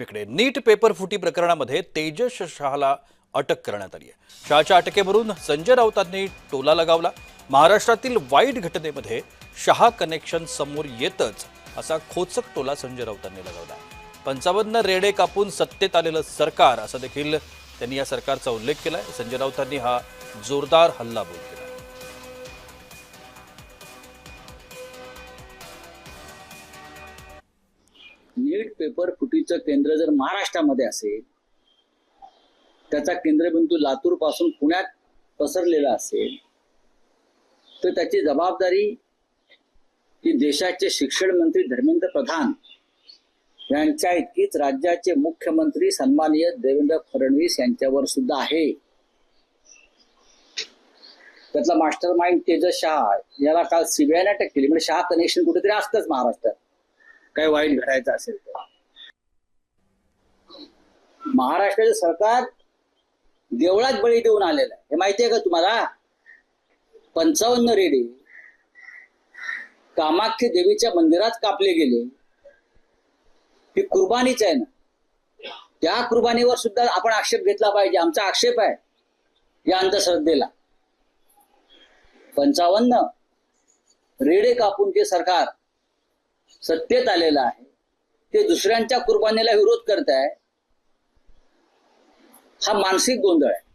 बातमीकडे. नीट paper फुटी प्रकरणामध्ये तेजस शहाला अटक करण्यात आली आहे. शहाच्या अटकेवरून संजय राऊतांनी टोला लगावला. महाराष्ट्रातील वाईट घटनेमध्ये शहा कनेक्शन समोर येतच असा खोचक टोला संजय राऊतांनी लगावला. 55 रेडे कापून सत्तेत आलेलं सरकार असं देखील त्यांनी या सरकारचा उल्लेख केलाय. संजय राऊतांनी हा जोरदार हल्लाबोल केला. नीट पेपर फुटीचं केंद्र जर महाराष्ट्रामध्ये असेल, त्याचा केंद्रबिंदू लातूर पासून पुण्यात पसरलेला असेल, तर त्याची जबाबदारी ही देशाचे शिक्षण मंत्री धर्मेंद्र प्रधान यांच्या इतकीच राज्याचे मुख्यमंत्री सन्माननीय देवेंद्र फडणवीस यांच्यावर सुद्धा आहे. त्यातला मास्टर माइंड तेजस शहा याला काल सीबीआयने अटक केली. म्हणजे शहा कनेक्शन कुठेतरी असतंच महाराष्ट्रात, काही वाईट घडायचं असेल तर. महाराष्ट्राचे सरकार देवळात बळी देऊन आलेलं आहे, हे माहितीये का तुम्हाला? 55 रेडे कामाख्य देवीच्या मंदिरात कापले गेले. ही कुर्बानीच आहे ना. त्या कुर्बानीवर सुद्धा आपण आक्षेप घेतला पाहिजे. आमचा आक्षेप आहे या अंधश्रद्धेला. 55 रेडे कापून जे सरकार सत्तेत आलेलं आहे, ते दुसऱ्यांच्या कुर्बानीला विरोध करत आहे. हा मानसिक गोंधळ आहे.